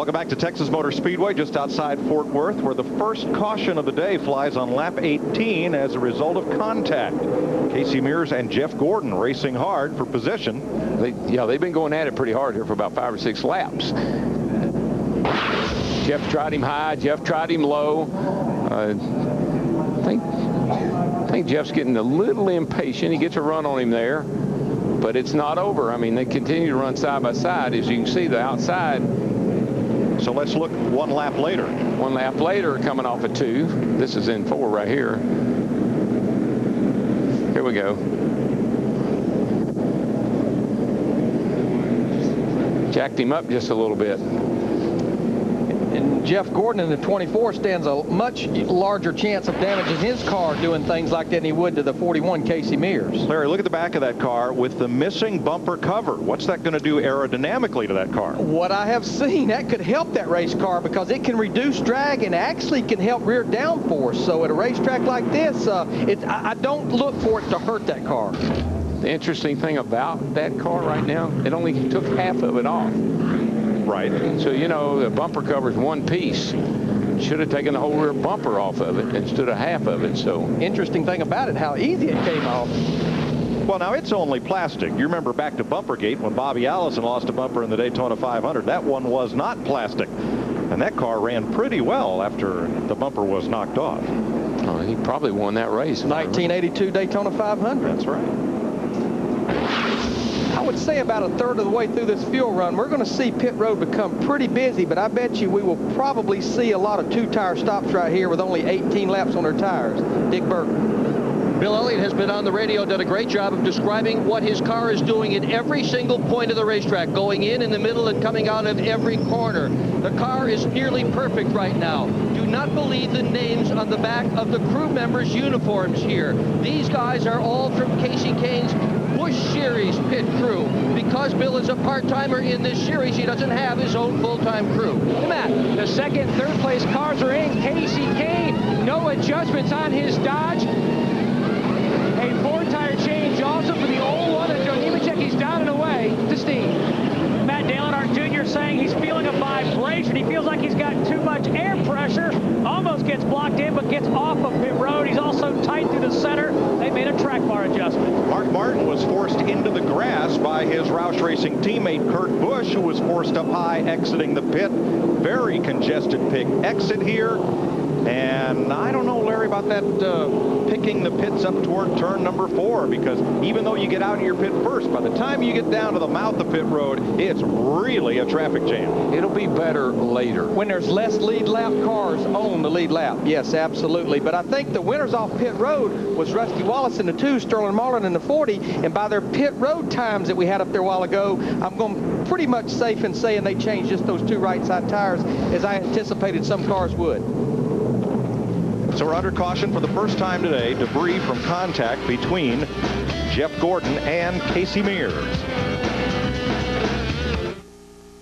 Welcome back to Texas Motor Speedway, just outside Fort Worth, where the first caution of the day flies on lap 18 as a result of contact. Casey Mears and Jeff Gordon racing hard for position. They've been going at it pretty hard here for about 5 or 6 laps. Jeff tried him high, Jeff tried him low. I think Jeff's getting a little impatient. He gets a run on him there, but it's not over. I mean, they continue to run side by side. As you can see, the outside. So let's look one lap later. One lap later, coming off of 2. This is in 4 right here. Here we go. Jacked him up just a little bit. And Jeff Gordon in the 24 stands a much larger chance of damaging his car doing things like that than he would to the 41 Casey Mears. Larry, look at the back of that car with the missing bumper cover. What's that going to do aerodynamically to that car? What I have seen, that could help that race car because it can reduce drag and actually can help rear downforce. So at a racetrack like this, I don't look for it to hurt that car. The interesting thing about that car right now, it only took half of it off. Right. So, you know, the bumper cover is one piece. Should have taken the whole rear bumper off of it instead of half of it. So interesting thing about it, how easy it came off. Well, now it's only plastic. You remember back to Bumpergate when Bobby Allison lost a bumper in the Daytona 500. That one was not plastic. And that car ran pretty well after the bumper was knocked off. Oh, he probably won that race. 1982 Daytona 500. That's right. I would say about a third of the way through this fuel run, we're going to see pit road become pretty busy, but I bet you we will probably see a lot of 2-tire stops right here with only 18 laps on their tires. Dick Burton. Bill Elliott has been on the radio, done a great job of describing what his car is doing at every single point of the racetrack, going in the middle, and coming out of every corner. The car is nearly perfect right now. Do not believe the names on the back of the crew members' uniforms here. These guys are all from Casey Kane's Busch Series pit crew. Because Bill is a part-timer in this series, he doesn't have his own full-time crew. Hey, Matt, the second, third place cars are in. Casey Kane, no adjustments on his Dodge. A 4-tire change also for the old one. And Joe Nemechek, he's down and away to Steve. Matt Dale Earnhardt Jr. saying he's feeling a vibration. He feels like he's got too much air pressure. Almost gets blocked in, but gets off of pit road. He's also tight through the center. They made a track bar adjustment. Mark Martin was forced into the grass by his Roush Racing teammate Kurt Busch, who was forced up high exiting the pit. Very congested pit exit here. And I don't know, Larry, about that picking the pits up toward turn number 4, because even though you get out of your pit first, by the time you get down to the mouth of pit road, it's really a traffic jam. It'll be better later. When there's less lead lap cars on the lead lap. Yes, absolutely. But I think the winners off pit road was Rusty Wallace in the 2, Sterling Marlin in the 40. And by their pit road times that we had up there a while ago, I'm going pretty much safe in saying they changed just those 2 right side tires as I anticipated some cars would. So we're under caution for the first time today. Debris from contact between Jeff Gordon and Casey Mears.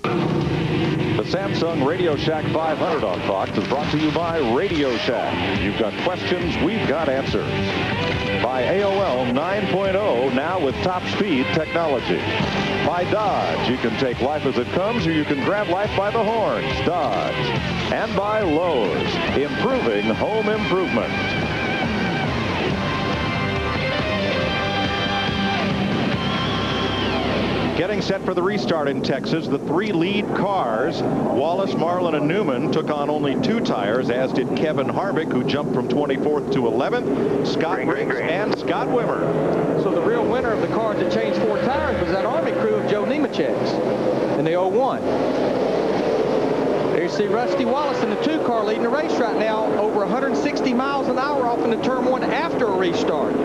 The Samsung Radioshack 500 on Fox is brought to you by Radioshack. You've got questions, we've got answers. By AOL 9.0, now with top speed technology. By Dodge, you can take life as it comes, or you can grab life by the horns. Dodge. And by Lowe's, improving home improvement. Getting set for the restart in Texas, the 3 lead cars, Wallace, Marlin, and Newman, took on only 2 tires, as did Kevin Harvick, who jumped from 24th to 11th, Scott Briggs, and Scott Wimmer. So the real winner of the cars that changed 4 tires was that Army crew of Joe Nemechek's in the 01. There you see Rusty Wallace in the 2 car leading the race right now, over 160 miles an hour off into turn 1 after a restart.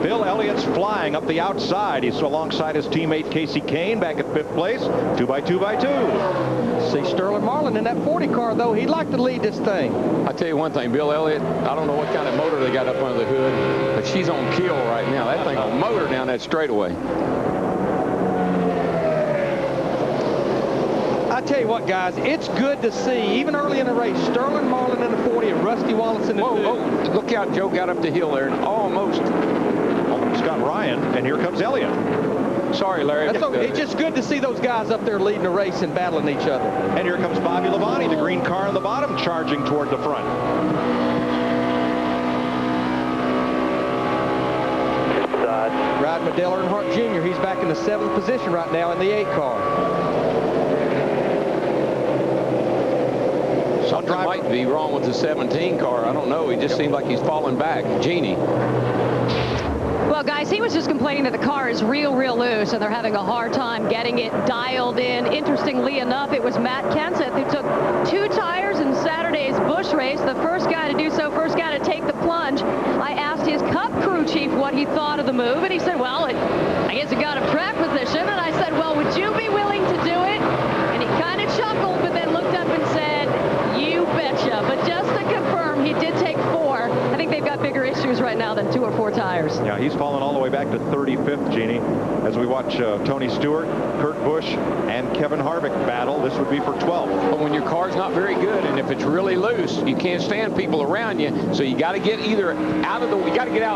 Bill Elliott's flying up the outside. He's alongside his teammate Casey Kane back at 5th place, 2x2x2. See Sterling Marlin in that 40 car, though. He'd like to lead this thing. I'll tell you one thing, Bill Elliott, I don't know what kind of motor they got up under the hood, but she's on kill right now. That thing will motor down that straightaway. I tell you what, guys, it's good to see, even early in the race, Sterling Marlin in the 40 and Rusty Wallace in the 2. Oh, look out, Joe got up the hill there and almost got Ryan, and here comes Elliott. Sorry, Larry. That's okay. It's just good to see those guys up there leading the race and battling each other. And here comes Bobby Labonte, the green car on the bottom, charging toward the front. Riding with Dale Earnhardt Jr. He's back in the 7th position right now in the 8 car. Something might be wrong with the 17 car. I don't know. He just seemed like he's falling back. Jeannie. Well, guys, he was just complaining that the car is real loose, and they're having a hard time getting it dialed in. Interestingly enough, it was Matt Kenseth who took 2 tires in Saturday's Busch race, the first guy to do so, first guy to take the plunge. I asked his Cup crew chief what he thought of the move, and he said, well, I guess it got a track position. And I said, well, would you be willing to do it? And he kind of chuckled, but then looked up and said, you betcha. But just to confirm, he did take 4. I think they've got bigger issues right now than 2 or 4 tires. Yeah, he's fallen all the way back to 35th, Jeannie, as we watch Tony Stewart, Kurt Busch, and Kevin Harvick battle. This would be for 12th. But when your car's not very good, and if it's really loose, you can't stand people around you. So you got to get either out of the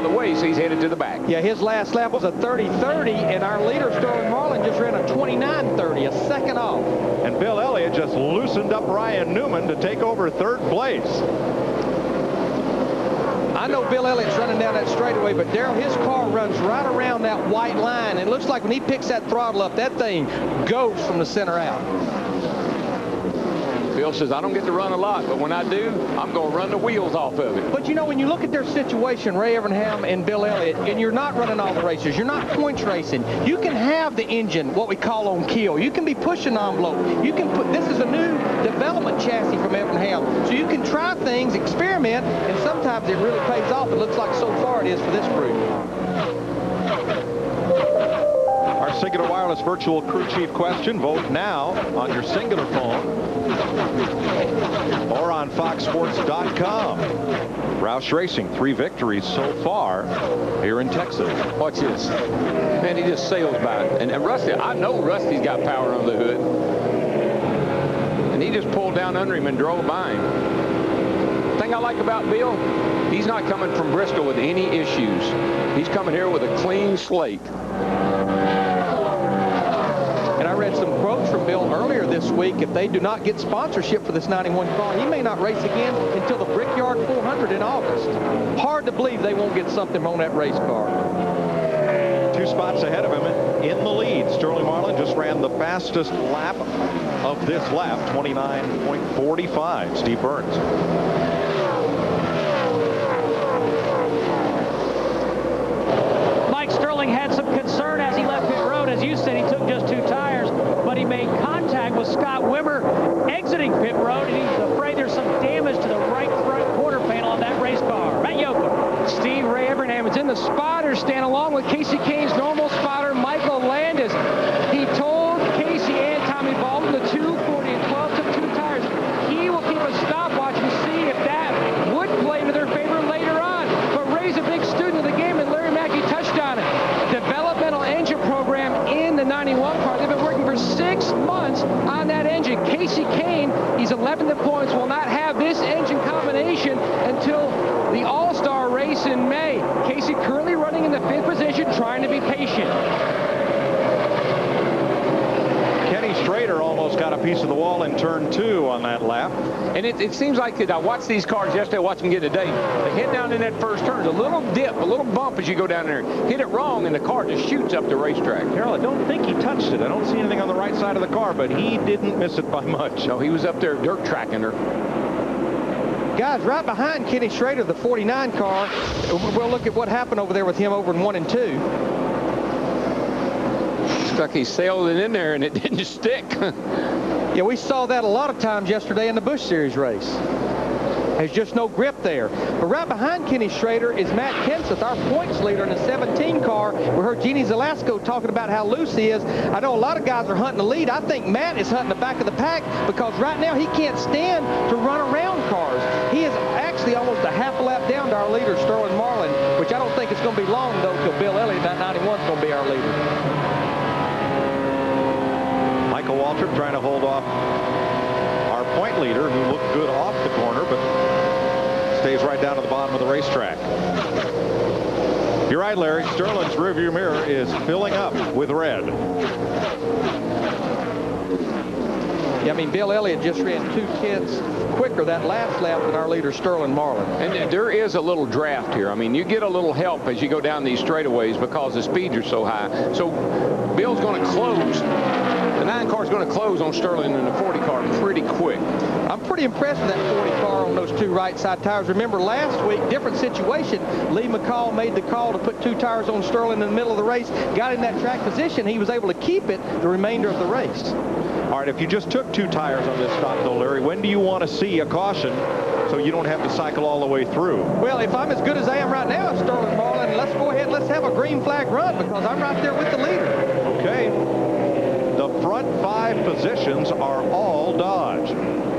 way, so he's headed to the back. Yeah, his last lap was a 30-30, and our leader, Sterling Marlin, just ran a 29-30, a second off. And Bill Elliott just loosened up Ryan Newman to take over 3rd place. I know Bill Elliott's running down that straightaway, but Darrell, his car runs right around that white line. It looks like when he picks that throttle up, that thing goes from the center out. Bill says, I don't get to run a lot, but when I do, I'm going to run the wheels off of it. But, you know, when you look at their situation, Ray Evernham and Bill Elliott, and you're not running all the races, you're not points racing, you can have the engine, what we call on kill. You can be pushing envelope. You can put, this is a new development chassis from Evernham. So you can try things, experiment, and sometimes it really pays off. It looks like so far it is for this group. Our Singular Wireless Virtual Crew Chief question. Vote now on your Singular phone or on foxsports.com. Roush Racing, 3 victories so far here in Texas. Watch this. Man, he just sails by it. And Rusty, I know Rusty's got power on the hood. And he just pulled down under him and drove by him. The thing I like about Bill, he's not coming from Bristol with any issues. He's coming here with a clean slate. And I read some quotes from Bill earlier this week. If they do not get sponsorship for this 91 car, he may not race again until the Brickyard 400 in August. Hard to believe they won't get something on that race car. 2 spots ahead of him in the lead. Sterling Marlin just ran the fastest lap of this lap, 29.45. Steve Burns. Mike Sterling had some concern as he left pit road. As you said, he took just 2 tires, but he made contact with Scott Wimmer exiting pit road, and he's afraid there's some damage to the right front quarter panel on that race car. Matt Yoakum. Steve Ray Evernham is in the spotter stand along with Casey Kane's normal spotter, Michael Landis. He told Casey and Tommy Baldwin, the 240 and 12 took 2 tires. He will keep a stopwatch and see if that would play to their favor later on. But Ray's a big student of the game, and Larry Mackey touched on it. Developmental engine program in the 91 car. They've been working for 6 months on that engine. Casey Kane, he's 11th in points, will not have this engine combination until the All-Star race in May. Casey currently running in the 5th position, trying to be patient. Kenny Schrader almost got a piece of the wall in turn 2 on that lap. And it seems like that I watched these cars yesterday, I watched them get today. They hit down in that first turn. There's a little dip, a little bump as you go down there. Hit it wrong, and the car just shoots up the racetrack. Carol, I don't think he touched it. I don't see anything on the right side of the car, but he didn't miss it by much. No, he was up there dirt tracking her. Guys, right behind Kenny Schrader, the 49 car, we'll look at what happened over there with him over in 1 and 2. Looks like he sailed it in there, and it didn't stick. Yeah, we saw that a lot of times yesterday in the Busch Series race. There's just no grip there. But right behind Kenny Schrader is Matt Kenseth, our points leader in the 17 car. We heard Jeannie Zelasco talking about how loose he is. I know a lot of guys are hunting the lead. I think Matt is hunting the back of the pack because right now he can't stand to run around cars. He is actually almost a half a lap down to our leader, Sterling Marlin, which I don't think it's going to be long, though, till Bill Elliott, that 91 is going to be our leader. Michael Waltrip trying to hold off our point leader, who looked good off the corner, but stays right down to the bottom of the racetrack. You're right, Larry. Sterling's rearview mirror is filling up with red. Yeah, I mean, Bill Elliott just ran 2/10 quicker that last lap than our leader, Sterling Marlin. And there is a little draft here. I mean, you get a little help as you go down these straightaways because the speeds are so high. So Bill's going to close. The 9 car is going to close on Sterling and the 40 car pretty quick. I'm pretty impressed with that 40 car on those 2 right side tires. Remember last week, different situation. Lee McCall made the call to put 2 tires on Sterling in the middle of the race, got in that track position. He was able to keep it the remainder of the race. All right, if you just took 2 tires on this stop, though, Larry, when do you want to see a caution so you don't have to cycle all the way through? Well, if I'm as good as I am right now, Sterling Marlin, let's go ahead, let's have a green flag run because I'm right there with the leader. Okay. The front 5 positions are all Dodge.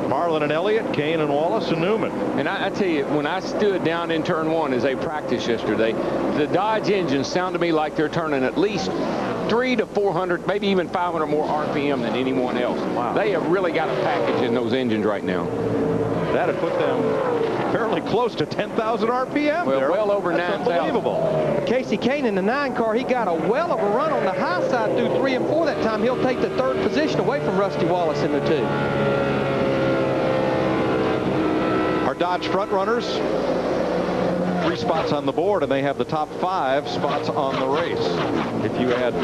Marlin and Elliott, Kane and Wallace and Newman. And I tell you, when I stood down in turn 1 as they practiced yesterday, the Dodge engines sound to me like they're turning at least 300 to 400, maybe even 500 more RPM than anyone else. Wow. They have really got a package in those engines right now. That'd put them fairly close to 10,000 RPM. Well, there. well over That's 9,000. unbelievable. Casey Kane in the 9 car, he got a well of a run on the high side through 3 and 4 that time. He'll take the 3rd position away from Rusty Wallace in the 2. Our Dodge front runners, 3 spots on the board, and they have the top 5 spots on the race. If you add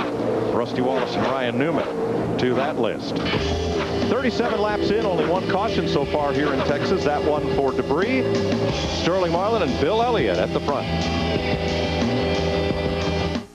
Rusty Wallace and Ryan Newman to that list. 37 laps in, only 1 caution so far here in Texas. That one for debris. Sterling Marlin and Bill Elliott at the front.